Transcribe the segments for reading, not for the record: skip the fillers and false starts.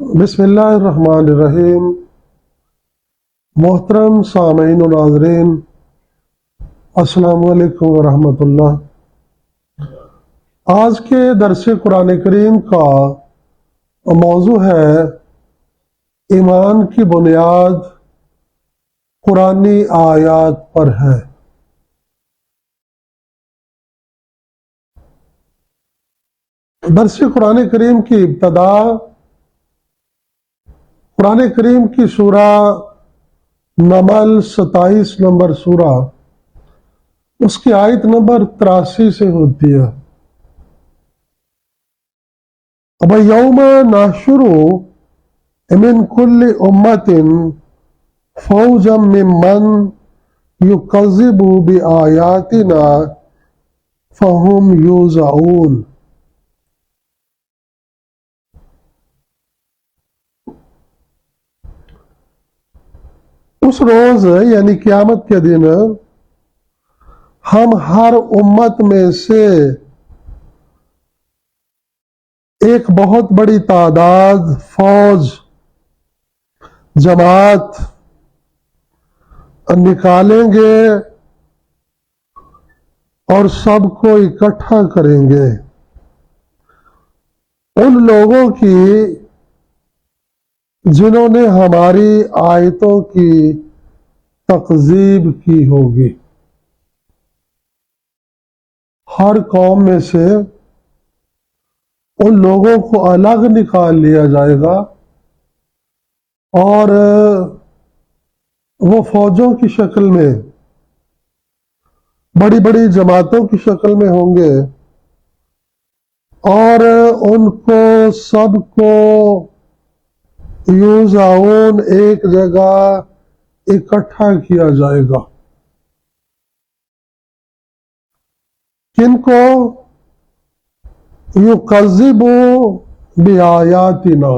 بسم اللہ الرحمن الرحیم۔ محترم سامعین و ناظرین، السلام علیکم ورحمۃ اللہ۔ آج کے درس قرآن کریم کا موضوع ہے ایمان کی بنیاد قرآنی آیات پر ہے۔ درس قرآن کریم کی ابتدا قرآن کریم کی سورہ نمل 27 نمبر سورہ، اس کی آیت نمبر 83 سے ہوتی ہے۔ اب یوم نحشر من کل امت فوجا ممن یکذب بآیاتنا فہم یوزعون۔ اس روز یعنی قیامت کے دن ہم ہر امت میں سے ایک بہت بڑی تعداد، فوج، جماعت نکالیں گے اور سب کو اکٹھا کریں گے ان لوگوں کی جنہوں نے ہماری آیتوں کی تکذیب کی ہوگی۔ ہر قوم میں سے ان لوگوں کو الگ نکال لیا جائے گا اور وہ فوجوں کی شکل میں، بڑی بڑی جماعتوں کی شکل میں ہوں گے اور ان کو سب کو یوزعون ایک جگہ اکٹھا کیا جائے گا۔ کن کو؟ یکذب بآیاتنا،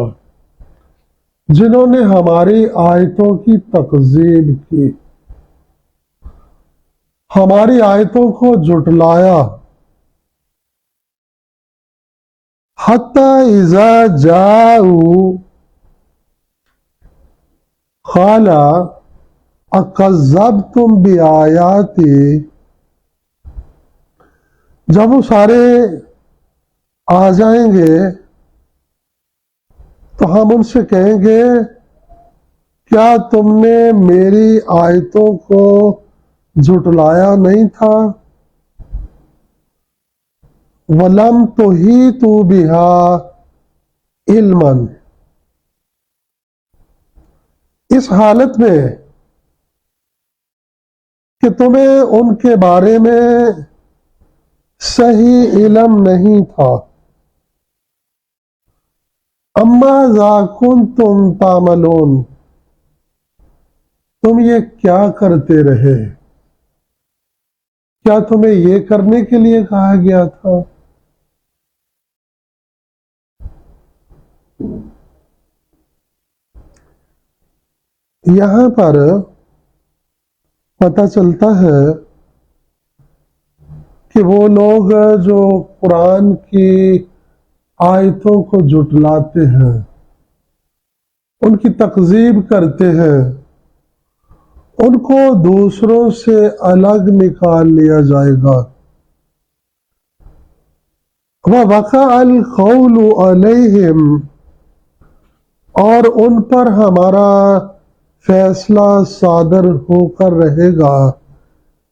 جنہوں نے ہماری آیتوں کی تکذیب کی، ہماری آیتوں کو جھٹلایا۔ حتی اذا جاؤوا قال اکذبتم بآیاتی، جب وہ سارے آ جائیں گے تو ہم ان سے کہیں گے کیا تم نے میری آیتوں کو جھٹلایا نہیں تھا؟ وَلَمْ تُحِيطُوا بِهَا عِلْمًا، اس حالت میں کہ تمہیں ان کے بارے میں صحیح علم نہیں تھا۔ ماذا کنتم تعملون، تم یہ کیا کرتے رہے؟ کیا تمہیں یہ کرنے کے لیے کہا گیا تھا؟ یہاں پر پتہ چلتا ہے کہ وہ لوگ جو قرآن کی آیتوں کو جھٹلاتے ہیں، ان کی تکذیب کرتے ہیں، ان کو دوسروں سے الگ نکال لیا جائے گا۔ وَوَقَعَ الْقَوْلُ عَلَيْهِمْ، اور ان پر ہمارا فیصلہ صادر ہو کر رہے گا،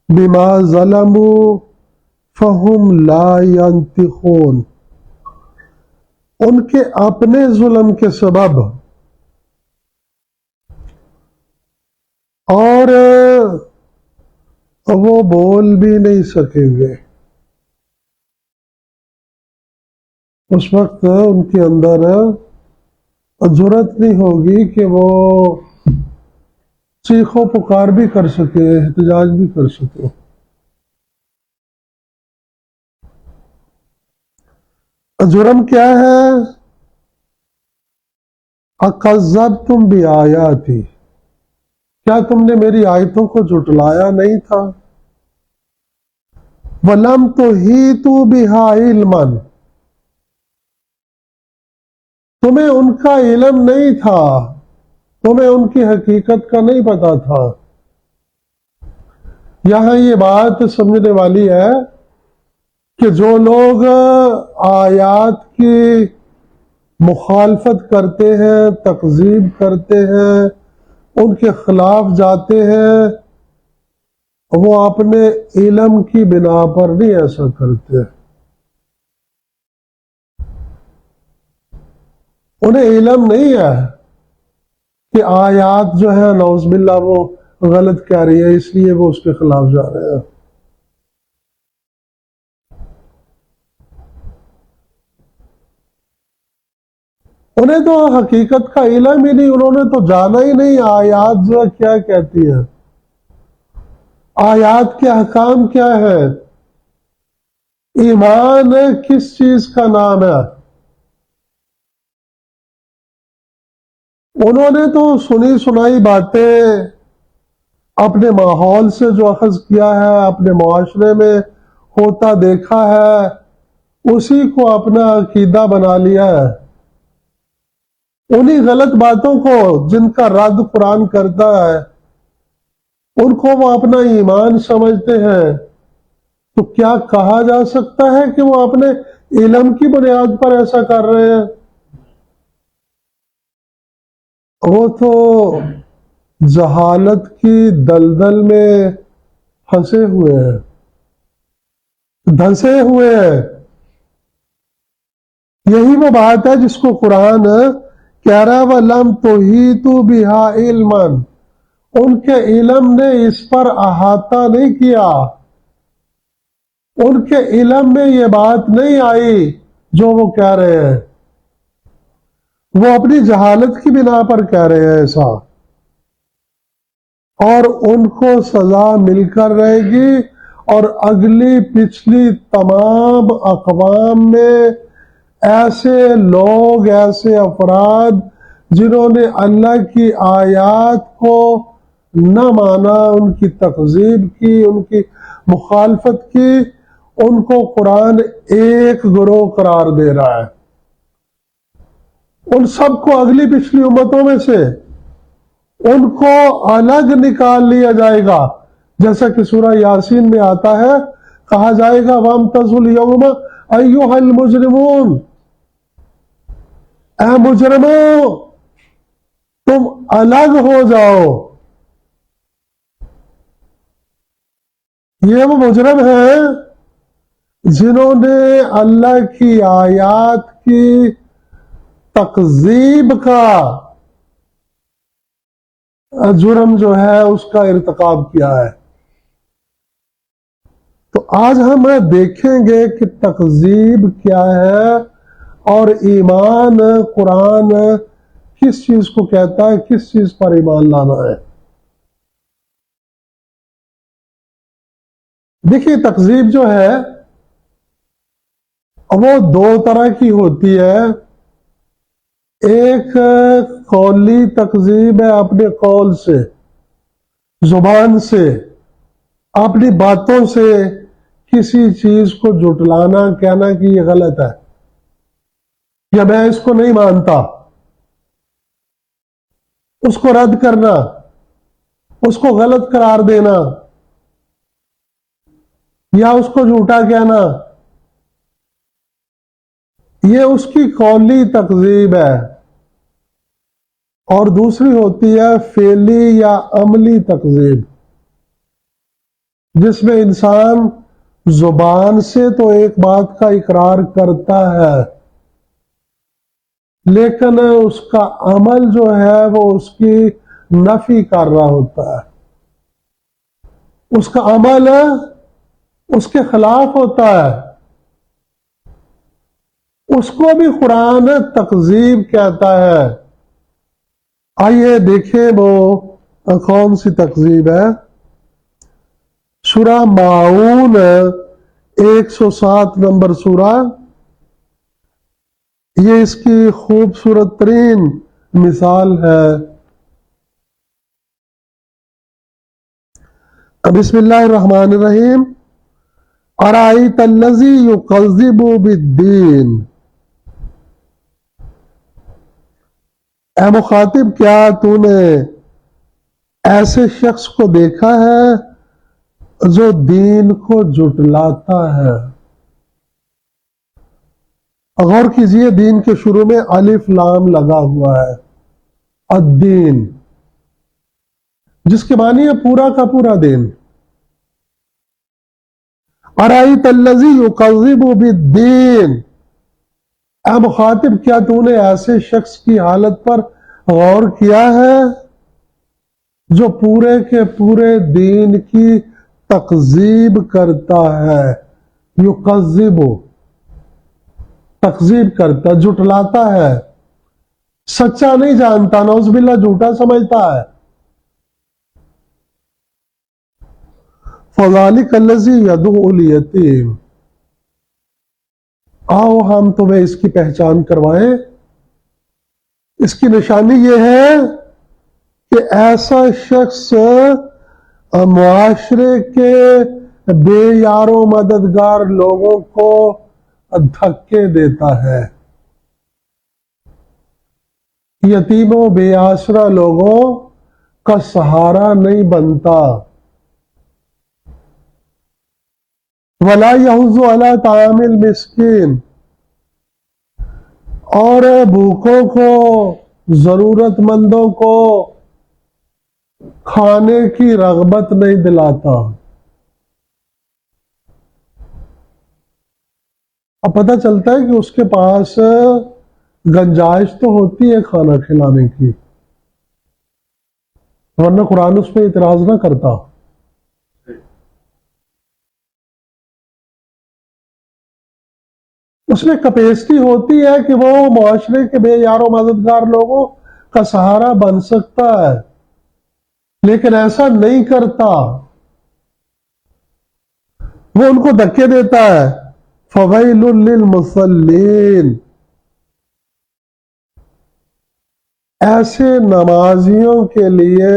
بِمَا ظَلَمُوا فَهُمْ لَا يَنطِقُونَ، ان کے اپنے ظلم کے سبب، اور وہ بول بھی نہیں سکیں گے۔ اس وقت ان کے اندر جرأت نہیں ہوگی کہ وہ چیخ و پکار بھی کر سکے، احتجاج بھی کر سکے۔ جرم کیا ہے؟ اکذبتم بآیاتی، کیا تم نے میری آیتوں کو جھٹلایا نہیں تھا؟ وَلَمْ تُحِيطُوا بِهَا عِلْمًا، تمہیں ان کا علم نہیں تھا، تمہیں ان کی حقیقت کا نہیں پتا تھا۔ یہاں یہ بات سمجھنے والی ہے کہ جو لوگ آیات کی مخالفت کرتے ہیں، تکذیب کرتے ہیں، ان کے خلاف جاتے ہیں، وہ اپنے علم کی بنا پر نہیں ایسا کرتے۔ انہیں علم نہیں ہے کہ آیات جو ہے نعوذ باللہ وہ غلط کہہ رہی ہے، اس لیے وہ اس کے خلاف جا رہے ہیں۔ انہیں تو حقیقت کا علم ہی نہیں، انہوں نے تو جانا ہی نہیں آیات جو ہے کیا کہتی ہے، آیات کے احکام کیا ہے، ایمان کس چیز کا نام ہے۔ انہوں نے تو سنی سنائی باتیں اپنے ماحول سے جو اخذ کیا ہے، اپنے معاشرے میں ہوتا دیکھا ہے، اسی کو اپنا عقیدہ بنا لیا ہے۔ انہی غلط باتوں کو جن کا رد قرآن کرتا ہے، ان کو وہ اپنا ایمان سمجھتے ہیں۔ تو کیا کہا جا سکتا ہے کہ وہ اپنے علم کی بنیاد پر ایسا کر رہے ہیں؟ وہ تو جہالت کی دلدل میں پھنسے ہوئے ہیں، دھنسے ہوئے ہیں۔ یہی وہ بات ہے جس کو قرآن کہہ رہا ہے وَلَمْ تُحِيطُوا بِهَا عِلْمًا، ان کے علم نے اس پر احاطہ نہیں کیا، ان کے علم میں یہ بات نہیں آئی جو وہ کہہ رہے ہیں، وہ اپنی جہالت کی بنا پر کہہ رہے ہیں ایسا، اور ان کو سزا مل کر رہے گی۔ اور اگلی پچھلی تمام اقوام میں ایسے لوگ، ایسے افراد جنہوں نے اللہ کی آیات کو نہ مانا، ان کی تکذیب کی، ان کی مخالفت کی، ان کو قرآن ایک گروہ قرار دے رہا ہے۔ ان سب کو اگلی پچھلی امتوں میں سے ان کو الگ نکال لیا جائے گا، جیسا کہ سورہ یاسین میں آتا ہے، کہا جائے گا وَامْتَازُوا الْيَوْمَ أَيُّهَا الْمُجْرِمُونَ، اے مجرموں تم الگ ہو جاؤ۔ یہ وہ مجرم ہیں جنہوں نے اللہ کی آیات کی تکذیب کا جرم جو ہے اس کا ارتکاب کیا ہے۔ تو آج ہم دیکھیں گے کہ تکذیب کیا ہے اور ایمان قرآن کس چیز کو کہتا ہے، کس چیز پر ایمان لانا ہے۔ دیکھیے تکذیب جو ہے وہ دو طرح کی ہوتی ہے۔ ایک قولی تکذیب ہے، اپنے قول سے، زبان سے، اپنی باتوں سے کسی چیز کو جھٹلانا، کہنا کہ یہ غلط ہے یا میں اس کو نہیں مانتا، اس کو رد کرنا، اس کو غلط قرار دینا یا اس کو جھوٹا کہنا، یہ اس کی قولی تکذیب ہے۔ اور دوسری ہوتی ہے فعلی یا عملی تکذیب، جس میں انسان زبان سے تو ایک بات کا اقرار کرتا ہے، لیکن اس کا عمل جو ہے وہ اس کی نفی کر رہا ہوتا ہے، اس کا عمل اس کے خلاف ہوتا ہے۔ اس کو بھی قرآن تکذیب کہتا ہے۔ آئیے دیکھیں وہ کون سی تکذیب ہے۔ سورہ ماعون 107 نمبر سورہ، یہ اس کی خوبصورت ترین مثال ہے۔ بسم اللہ الرحمن الرحیم۔ أَرَأَيْتَ الَّذِي يُكَذِّبُ بِالدِّينِ، اے مخاطب کیا تو نے ایسے شخص کو دیکھا ہے جو دین کو جھٹلاتا ہے؟ غور کیجئے، دین کے شروع میں الف لام لگا ہوا ہے، الدین، جس کے معنی ہے پورا کا پورا دین۔ ارائیت الذی یکذب بالدین، اے مخاطب کیا تو نے ایسے شخص کی حالت پر غور کیا ہے جو پورے کے پورے دین کی تکذیب کرتا ہے؟ یکذب، تکذیب کرتا، جھٹلاتا ہے، سچا نہیں جانتا، نعوذ باللہ جھوٹا سمجھتا ہے۔ فَذَلِكَ الَّذِي يَدُعُّ الْيَتِيمَ، آؤ ہم تمہیں اس کی پہچان کروائیں۔ اس کی نشانی یہ ہے کہ ایسا شخص معاشرے کے بے یار و مددگار لوگوں کو دھکے دیتا ہے، یتیموں بے آسرا لوگوں کا سہارا نہیں بنتا، وَلَا يَحُضُّ عَلَىٰ طَعَامِ الْمِسْكِينِ، اور بھوکوں کو، ضرورت مندوں کو کھانے کی رغبت نہیں دلاتا۔ اب پتہ چلتا ہے کہ اس کے پاس گنجائش تو ہوتی ہے کھانا کھلانے کی، ورنہ قرآن اس پہ اعتراض نہ کرتا۔ اس میں کیپیسٹی ہوتی ہے کہ وہ معاشرے کے بے یار و مددگار لوگوں کا سہارا بن سکتا ہے، لیکن ایسا نہیں کرتا، وہ ان کو دھکے دیتا ہے۔ فَوَيْلٌ لِّلْمُصَلِّينَ، ایسے نمازیوں کے لیے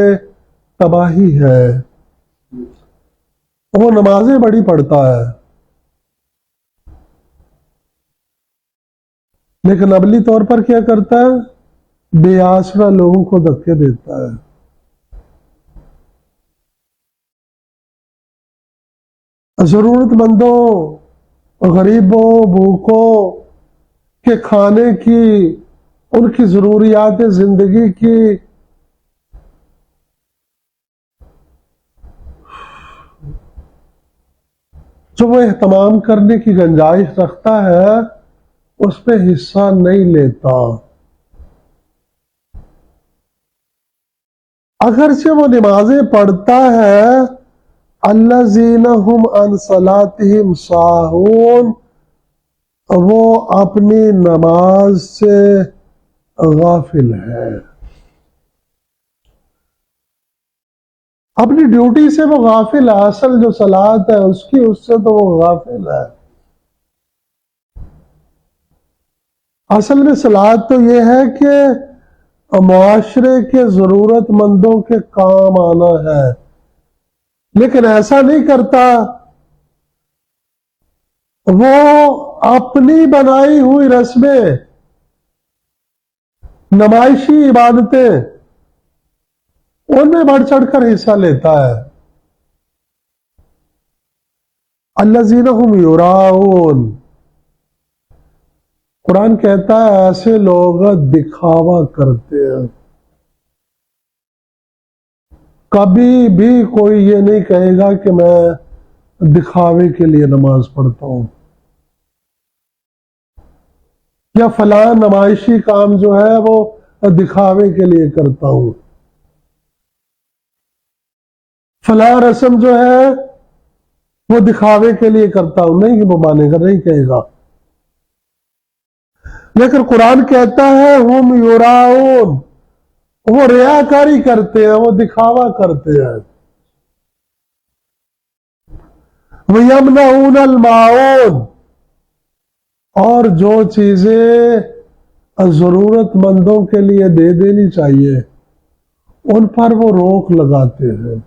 تباہی ہے۔ وہ نمازیں بڑی پڑھتا ہے لیکن عملی طور پر کیا کرتا ہے؟ بے آسرا لوگوں کو دھکے دیتا ہے۔ ضرورت مندوں، غریبوں، بھوکوں کے کھانے کی، ان کی ضروریات زندگی کی جو وہ اہتمام کرنے کی گنجائش رکھتا ہے اس پہ حصہ نہیں لیتا، اگرچہ وہ نمازیں پڑھتا ہے۔ الذین هم عن صلاتهم ساہون، وہ اپنی نماز سے غافل ہے، اپنی ڈیوٹی سے وہ غافل ہے، اصل جو صلاۃ ہے اس سے تو وہ غافل ہے۔ اصل میں صلاۃ تو یہ ہے کہ معاشرے کے ضرورت مندوں کے کام آنا ہے، لیکن ایسا نہیں کرتا، وہ اپنی بنائی ہوئی رسمیں، نمائشی عبادتیں، ان میں بڑھ چڑھ کر حصہ لیتا ہے۔ الذین هم یراؤون، قرآن کہتا ہے ایسے لوگ دکھاوا کرتے ہیں۔ کبھی بھی کوئی یہ نہیں کہے گا کہ میں دکھاوے کے لیے نماز پڑھتا ہوں، یا فلاں نمائشی کام جو ہے وہ دکھاوے کے لیے کرتا ہوں، فلاں رسم جو ہے وہ دکھاوے کے لیے کرتا ہوں، نہیں کہ وہ مانے گا، نہیں کہے گا۔ لیکن قرآن کہتا ہے ہم یراؤن، وہ ریاکاری کرتے ہیں، وہ دکھاوا کرتے ہیں۔ وَيَمْنَعُونَ الْمَاعُونَ، اور جو چیزیں ضرورت مندوں کے لیے دے دینی چاہیے ان پر وہ روک لگاتے ہیں،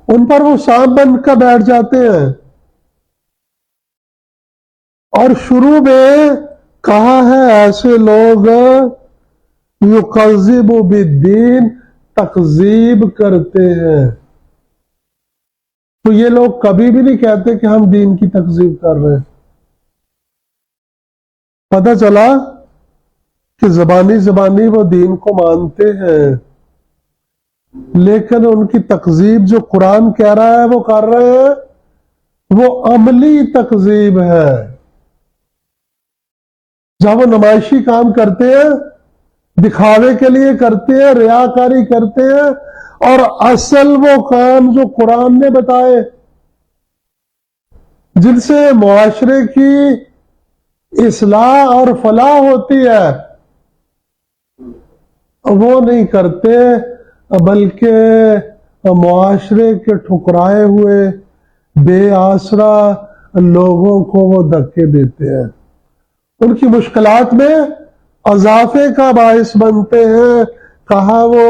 ان پر وہ سانپ بن کر بیٹھ جاتے ہیں، اور شروع میں کہا ہے ایسے لوگ یکذب بالدین تکذیب کرتے ہیں. تو یہ لوگ کبھی بھی نہیں کہتے کہ ہم دین کی تکذیب کر رہے ہیں. پتہ چلا کہ زبانی وہ دین کو مانتے ہیں، لیکن ان کی تکذیب جو قرآن کہہ رہا ہے وہ کر رہے ہیں، وہ عملی تکذیب ہے. جب وہ نمائشی کام کرتے ہیں، دکھاوے کے لیے کرتے ہیں، ریاکاری کرتے ہیں، اور اصل وہ کام جو قرآن نے بتائے جن سے معاشرے کی اصلاح اور فلاح ہوتی ہے، وہ نہیں کرتے، بلکہ معاشرے کے ٹھکرائے ہوئے بے آسرا لوگوں کو وہ دھکے دیتے ہیں، ان کی مشکلات میں اضافے کا باعث بنتے ہیں. کہا وہ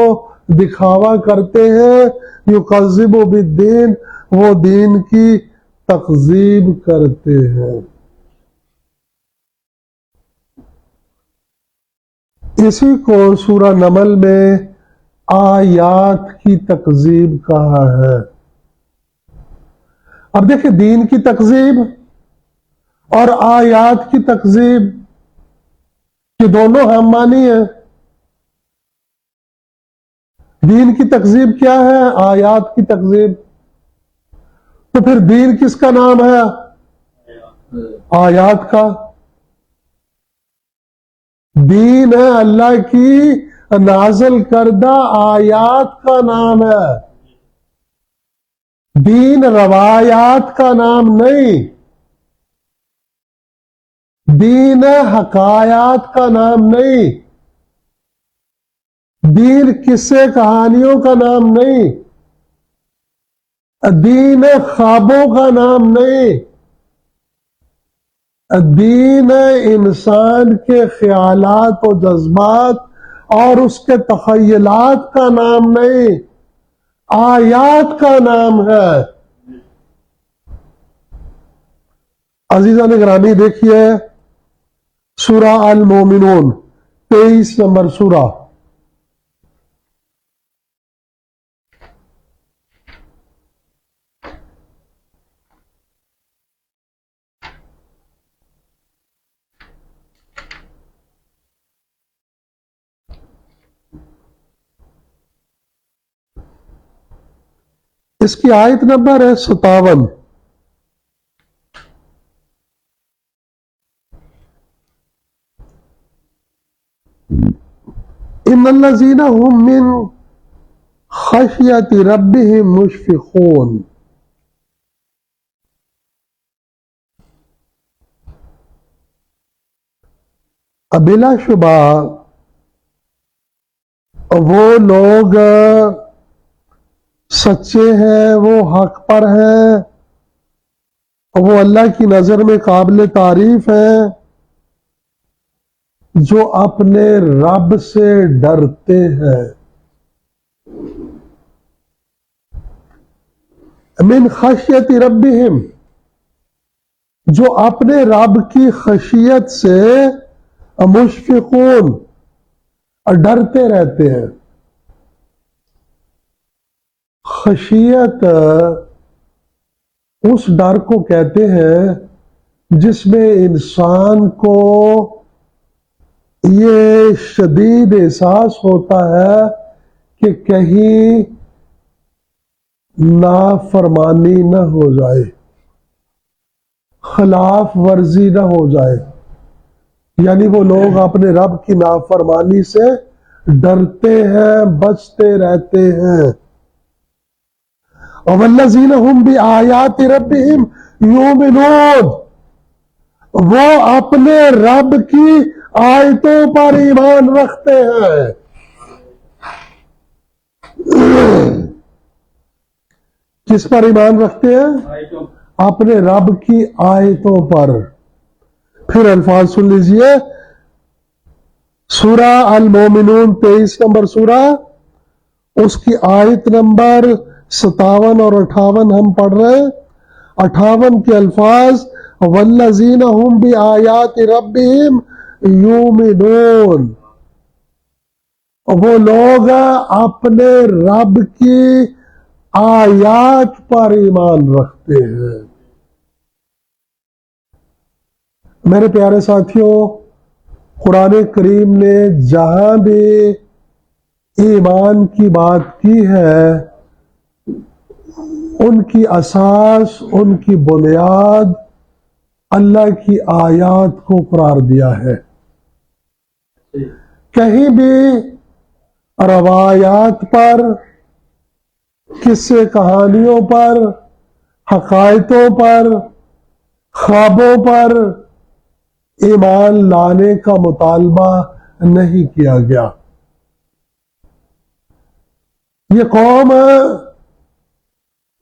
دکھاوا کرتے ہیں، یکذب بالدین وہ دین کی تکذیب کرتے ہیں. اسی کو سورہ نمل میں آیات کی تکذیب کہا ہے. اب دیکھیں، دین کی تکذیب اور آیات کی تکذیب یہ دونوں ہم معنی ہیں. دین کی تکذیب کیا ہے؟ آیات کی تکذیب. تو پھر دین کس کا نام ہے؟ آیات کا. دین ہے اللہ کی نازل کردہ آیات کا نام ہے. دین روایات کا نام نہیں، دین حکایات کا نام نہیں، دین قصے کہانیوں کا نام نہیں، دین خوابوں کا نام نہیں، دین انسان کے خیالات و جذبات اور اس کے تخیلات کا نام نہیں، آیات کا نام ہے. عزیزان گرامی، دیکھیے سورہ المومنون 23 نمبر سورہ. اس کی آیت نمبر ہے 57. ان الذین هم من خشیت ربهم مشفقون. بلا شبہ وہ لوگ سچے ہیں، وہ حق پر ہیں، وہ اللہ کی نظر میں قابل تعریف ہیں جو اپنے رب سے ڈرتے ہیں. من خشیت ربہم، جو اپنے رب کی خشیت سے مشفقون، ڈرتے رہتے ہیں. خشیت اس ڈر کو کہتے ہیں جس میں انسان کو یہ شدید احساس ہوتا ہے کہ کہیں نافرمانی نہ ہو جائے، خلاف ورزی نہ ہو جائے. یعنی وہ لوگ اپنے رب کی نافرمانی سے ڈرتے ہیں، بچتے رہتے ہیں. وَالَّذِينَ هُمْ بِآيَاتِ رَبِّهِمْ يُؤْمِنُونَ، وہ اپنے رب کی آیتوں پر ایمان رکھتے ہیں. کس پر ایمان رکھتے ہیں؟ اپنے رب کی آیتوں پر. پھر الفاظ سن لیجئے، سورہ المومنون 23 نمبر سورہ، اس کی آیت نمبر 57 اور 58 ہم پڑھ رہے ہیں. 58 کے الفاظ، وَالَّذِينَ هُمْ بِآيَاتِ رَبِّهِمْ یؤمنون، وہ لوگ اپنے رب کی آیات پر ایمان رکھتے ہیں۔ میرے پیارے ساتھیوں، قرآن کریم نے جہاں بھی ایمان کی بات کی ہے، ان کی اساس، ان کی بنیاد اللہ کی آیات کو قرار دیا ہے۔ کہیں بھی روایات پر، قصے کہانیوں پر، حقائقوں پر، خوابوں پر ایمان لانے کا مطالبہ نہیں کیا گیا۔ یہ قوم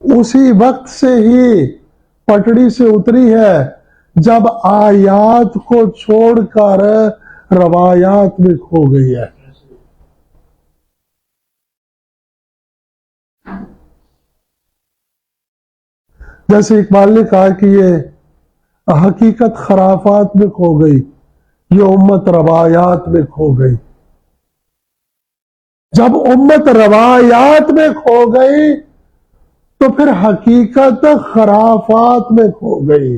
اسی وقت سے ہی پٹڑی سے اتری ہے جب آیات کو چھوڑ کر روایات میں کھو گئی ہے۔ جیسے اقبال نے کہا کہ یہ حقیقت خرافات میں کھو گئی، یہ امت روایات میں کھو گئی۔ جب امت روایات میں کھو گئی تو پھر حقیقت خرافات میں کھو گئی،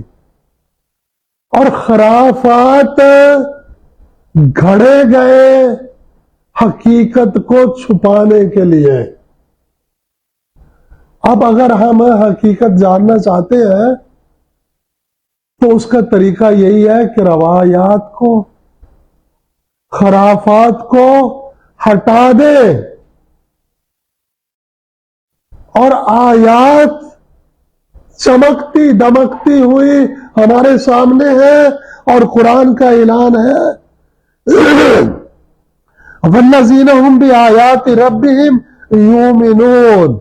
اور خرافات گھڑے گئے حقیقت کو چھپانے کے لیے۔ اب اگر ہم حقیقت جاننا چاہتے ہیں تو اس کا طریقہ یہی ہے کہ روایات کو، خرافات کو ہٹا دیں اور آیات چمکتی دمکتی ہوئی ہمارے سامنے ہے، اور قرآن کا اعلان ہے وَالَّذِينَ هُمْ بِآيَاتِ رَبِّهِمْ يُؤْمِنُونَ،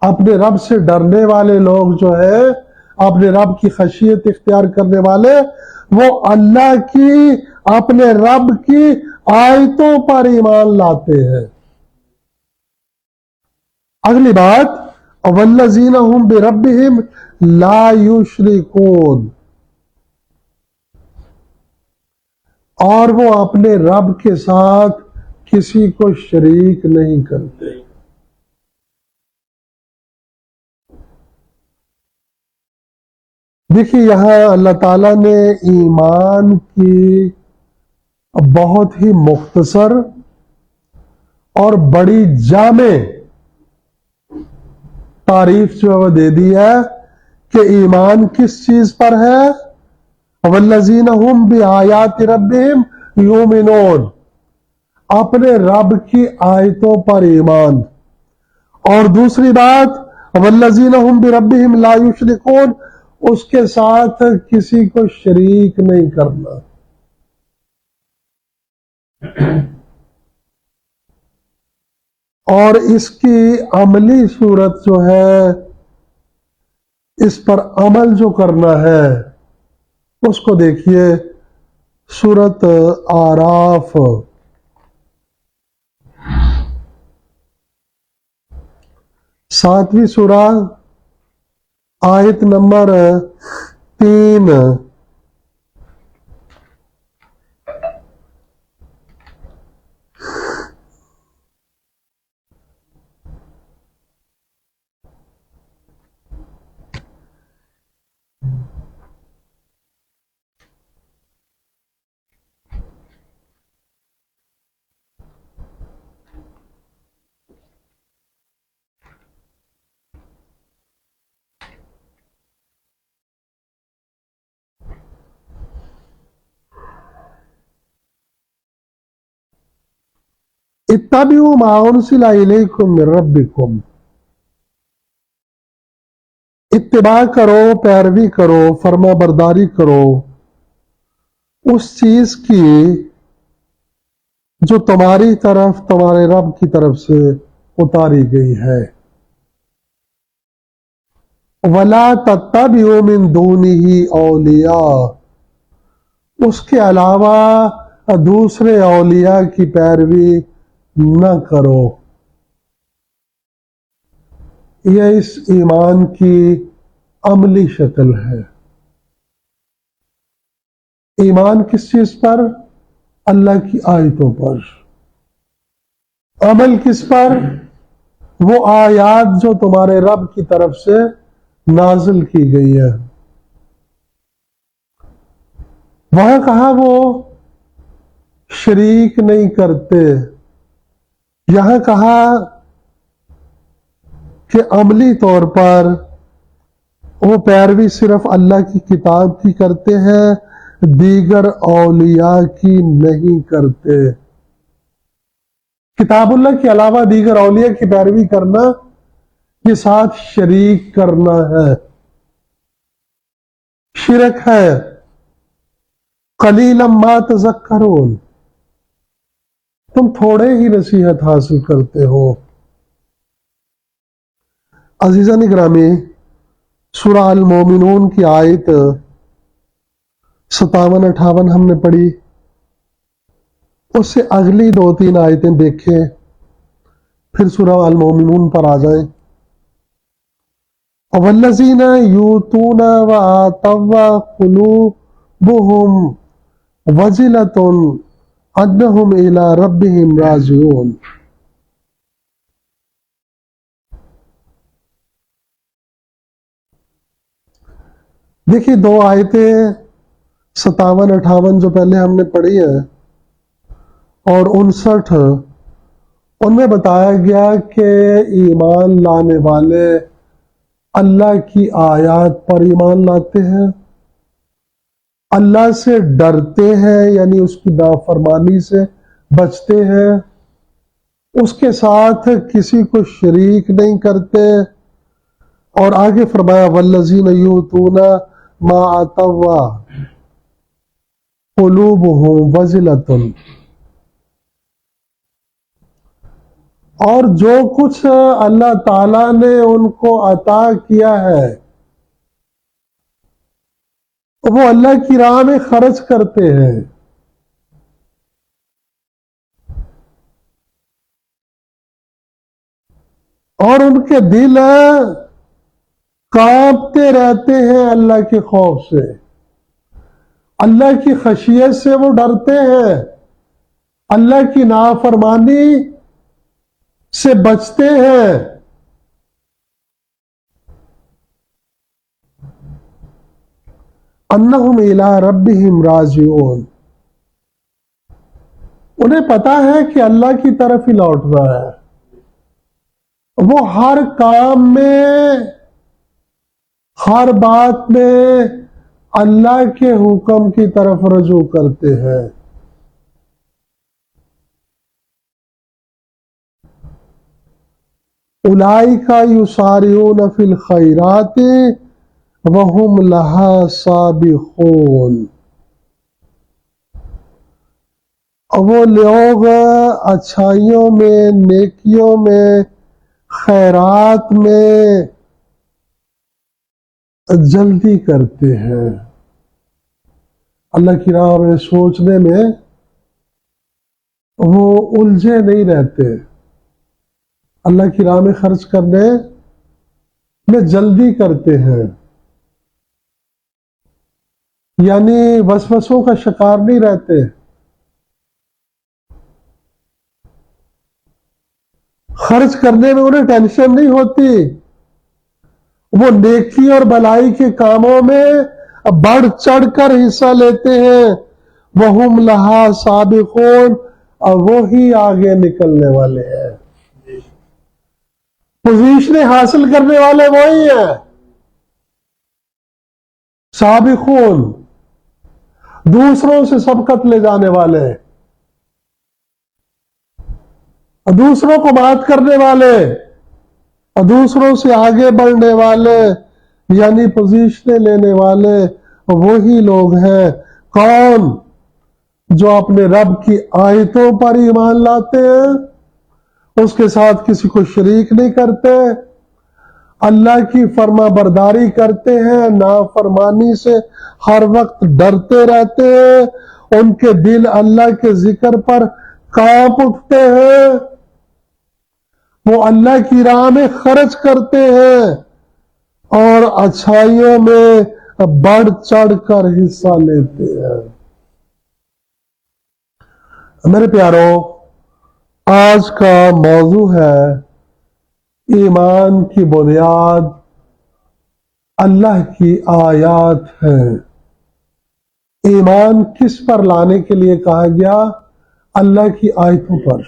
اپنے رب سے ڈرنے والے لوگ جو ہے، اپنے رب کی خشیت اختیار کرنے والے، وہ اللہ کی، اپنے رب کی آیتوں پر ایمان لاتے ہیں۔ اگلی بات، وَالَّذِينَ هُمْ بِرَبِّهِمْ لَا يُشْرِكُونَ، اور وہ اپنے رب کے ساتھ کسی کو شریک نہیں کرتے۔ دیکھیے یہاں اللہ تعالیٰ نے ایمان کی بہت ہی مختصر اور بڑی جامع تعریف جو ہے وہ دے دی ہے کہ ایمان کس چیز پر ہے۔ وَالَّذِينَ هُمْ بِآيَاتِ رَبِّهِمْ يُؤْمِنُونَ، اپنے رب کی آیتوں پر ایمان۔ اور دوسری بات وَالَّذِينَ هُمْ بِرَبِّهِمْ لَا يُشْرِكُونَ، اس کے ساتھ کسی کو شریک نہیں کرنا۔ اور اس کی عملی صورت جو ہے، اس پر عمل جو کرنا ہے، اس کو دیکھیے سورۃ اعراف 7ویں سورہ، آیت نمبر 3۔ اتبعوا ما انزل الیکم من ربکم، اتباع کرو، پیروی کرو، فرما برداری کرو اس چیز کی جو تمہاری طرف، تمہارے رب کی طرف سے اتاری گئی ہے۔ وَلَا تَتَّبِعُوا مِن دُونِهِ أَوْلِيَاءَ، اس کے علاوہ دوسرے اولیاء کی پیروی نہ کرو۔ یہ اس ایمان کی عملی شکل ہے۔ ایمان کس چیز پر؟ اللہ کی آیتوں پر۔ عمل کس پر؟ وہ آیات جو تمہارے رب کی طرف سے نازل کی گئی ہے۔ وہاں کہا وہ شریک نہیں کرتے، یہاں کہا کہ عملی طور پر وہ پیروی صرف اللہ کی کتاب کی کرتے ہیں، دیگر اولیاء کی نہیں کرتے۔ کتاب اللہ کے علاوہ دیگر اولیاء کی پیروی کرنا یہ ساتھ شریک کرنا ہے، شرک ہے۔ قلیلا ما تذکرون، تم تھوڑے ہی نصیحت حاصل کرتے ہو۔ عزیزان گرامی، سورہ المومنون کی آیت 57-58 ہم نے پڑھی، اس سے اگلی 2-3 آیتیں دیکھیں، پھر سورہ المومنون پر آ جائیں۔ والذین یؤتون وآتوا قلوبہم وجلۃ انہم الی ربہم راجعون۔ دیکھیے 2 آیتیں 57-58 جو پہلے ہم نے پڑھی ہے اور 59، ان میں بتایا گیا کہ ایمان لانے والے اللہ کی آیات پر ایمان لاتے ہیں، اللہ سے ڈرتے ہیں، یعنی اس کی نافرمانی سے بچتے ہیں، اس کے ساتھ کسی کو شریک نہیں کرتے، اور آگے فرمایا والذین یؤتون ما آتوا قلوبہم وجلۃ، اور جو کچھ اللہ تعالیٰ نے ان کو عطا کیا ہے وہ اللہ کی راہ میں خرچ کرتے ہیں، اور ان کے دل کانپتے رہتے ہیں اللہ کے خوف سے، اللہ کی خشیت سے وہ ڈرتے ہیں، اللہ کی نافرمانی سے بچتے ہیں۔ انہم الی ربہم راجعون، انہیں پتا ہے کہ اللہ کی طرف ہی لوٹنا ہے، وہ ہر کام میں، ہر بات میں اللہ کے حکم کی طرف رجوع کرتے ہیں۔ اولئک یسارعون فی الخیرات وہم لہا سابقون، وہ لوگ اچھائیوں میں، نیکیوں میں، خیرات میں جلدی کرتے ہیں، اللہ کی راہ میں سوچنے میں وہ الجھے نہیں رہتے، اللہ کی راہ میں خرچ کرنے میں جلدی کرتے ہیں، یعنی وسوسوں کا شکار نہیں رہتے، خرچ کرنے میں انہیں ٹینشن نہیں ہوتی، وہ نیکی اور بلائی کے کاموں میں بڑھ چڑھ کر حصہ لیتے ہیں، وہم لہا سابقون، اور وہی آگے نکلنے والے ہیں، پوزیشنیں حاصل کرنے والے وہی ہیں، سابقون، دوسروں سے سبقت لے جانے والے، دوسروں کو بات کرنے والے، اور دوسروں سے آگے بڑھنے والے، یعنی پوزیشنیں لینے والے وہی لوگ ہیں۔ کون؟ جو اپنے رب کی آیتوں پر ایمان لاتے ہیں، اس کے ساتھ کسی کو شریک نہیں کرتے، اللہ کی فرما برداری کرتے ہیں، نافرمانی سے ہر وقت ڈرتے رہتے ہیں، ان کے دل اللہ کے ذکر پر کانپ اٹھتے ہیں، وہ اللہ کی راہ میں خرچ کرتے ہیں، اور اچھائیوں میں بڑھ چڑھ کر حصہ لیتے ہیں۔ میرے پیاروں، آج کا موضوع ہے ایمان کی بنیاد اللہ کی آیات ہے۔ ایمان کس پر لانے کے لیے کہا گیا؟ اللہ کی آیتوں پر۔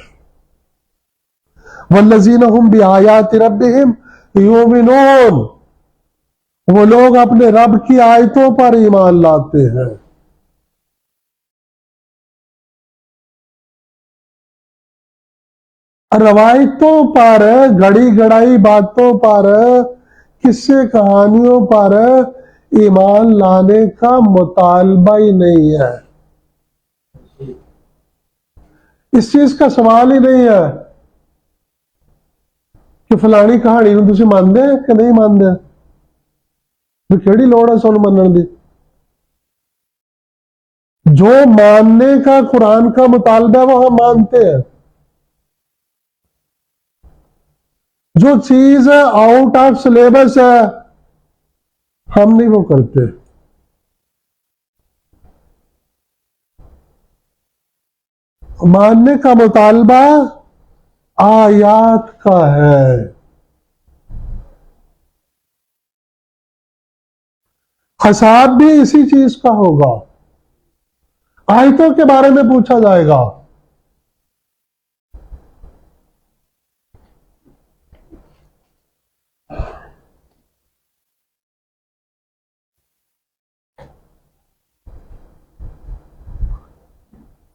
والذین هم بآیات ربہم یؤمنون، وہ لوگ اپنے رب کی آیتوں پر ایمان لاتے ہیں۔ روایتوں پر، گڑی گڑائی باتوں پر، قصے کہانیوں پر ایمان لانے کا مطالبہ ہی نہیں ہے۔ اس چیز کا سوال ہی نہیں ہے کہ فلانی کہانی نوں تسی مانتے ہیں کہ نہیں مانتے، کیڑی لوڑ ہے سانوں منن دی۔ جو ماننے کا قرآن کا مطالبہ ہے وہ ہم مانتے ہیں۔ جو چیز آؤٹ آف سلیبس ہے ہم نہیں وہ کرتے۔ ماننے کا مطالبہ آیات کا ہے۔ حساب بھی اسی چیز کا ہوگا، آیتوں کے بارے میں پوچھا جائے گا۔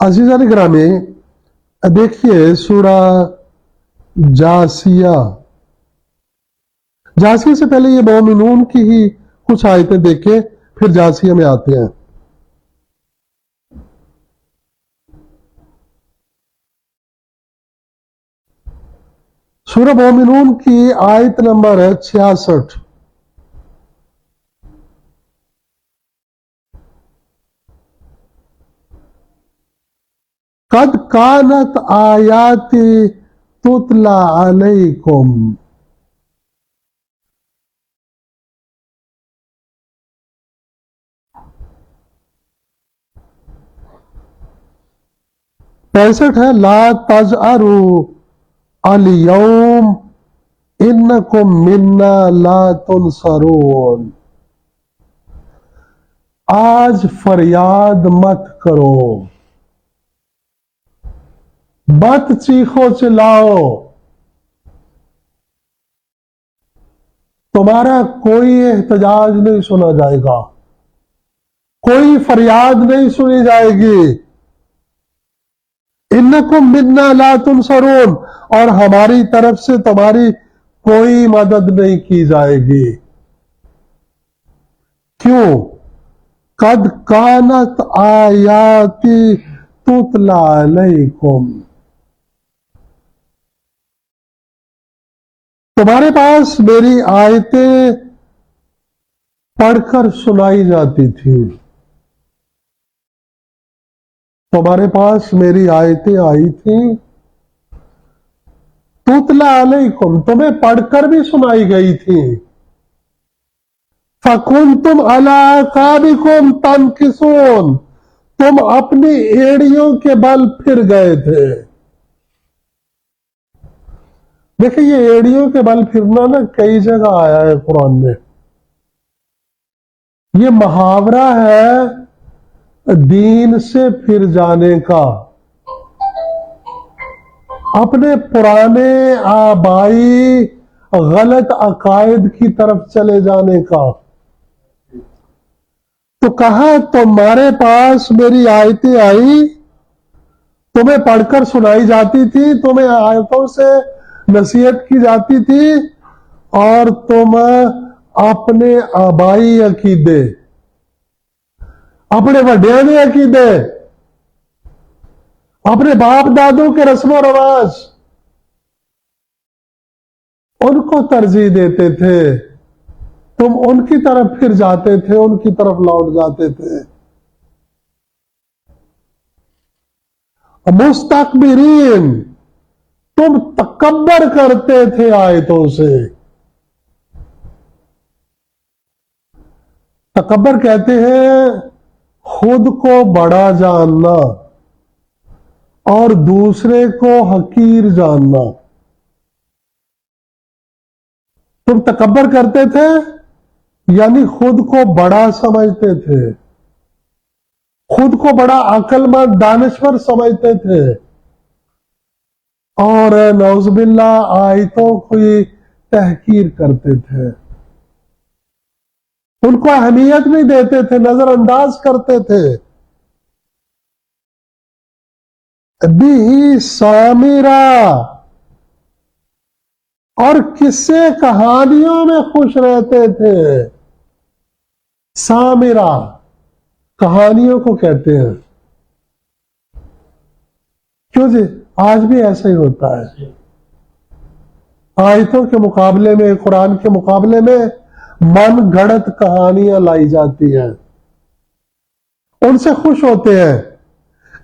عزیزان گرامی، دیکھیے سورہ جاسیہ سے پہلے یہ مومنون کی ہی کچھ آیتیں دیکھیں، پھر جاسیہ میں آتے ہیں۔ سورہ مومنون کی آیت نمبر 66۔ قد کانت آیاتی تتلی علیکم، پینسٹھ ہے، لا تجأروا الیوم انکم منا لا تنصرون، آج فریاد مت کرو، مت چیخو چلاؤ، تمہارا کوئی احتجاج نہیں سنا جائے گا، کوئی فریاد نہیں سنی جائے گی۔ انکم منا لا تنصرون، اور ہماری طرف سے تمہاری کوئی مدد نہیں کی جائے گی۔ کیوں؟ قد کانت آیاتی تتلی علیکم، تمہارے پاس میری آیتیں پڑھ کر سنائی جاتی تھی، تمہارے پاس میری آیتیں آئی تھیں، تتلی علیکم، تمہیں پڑھ کر بھی سنائی گئی تھی، فَكُنْتُمْ عَلَىٰ أَعْقَابِكُمْ تَنْكِصُونَ، تم اپنی ایڑیوں کے بل پھر گئے تھے۔ دیکھیں یہ ایڑیوں کے بل پھرنا نا کئی جگہ آیا ہے قرآن میں۔ یہ محاورہ ہے دین سے پھر جانے کا، اپنے پرانے آبائی غلط عقائد کی طرف چلے جانے کا۔ تو کہا تمہارے پاس میری آیتیں آئی، تمہیں پڑھ کر سنائی جاتی تھی، تمہیں آیتوں سے نصیحت کی جاتی تھی، اور تم اپنے آبائی عقیدے، اپنے وڈیاں دے عقیدے، اپنے باپ دادوں کے رسم و رواج، ان کو ترجیح دیتے تھے، تم ان کی طرف پھر جاتے تھے، ان کی طرف لوٹ جاتے تھے۔ مستکبرین، تم تکبر کرتے تھے آیتوں سے۔ تکبر کہتے ہیں خود کو بڑا جاننا اور دوسرے کو حقیر جاننا. تم تکبر کرتے تھے یعنی خود کو بڑا سمجھتے تھے، خود کو بڑا عقل مند دانشور سمجھتے تھے، اور نعوذ باللہ آیتوں کی تحقیر کرتے تھے، ان کو اہمیت نہیں دیتے تھے، نظر انداز کرتے تھے. بھی سامرا، اور قصے کہانیوں میں خوش رہتے تھے. سامرا کہانیوں کو کہتے ہیں. کیوں جی؟ آج بھی ایسا ہی ہوتا ہے. آیتوں کے مقابلے میں، قرآن کے مقابلے میں من گھڑت کہانیاں لائی جاتی ہیں، ان سے خوش ہوتے ہیں.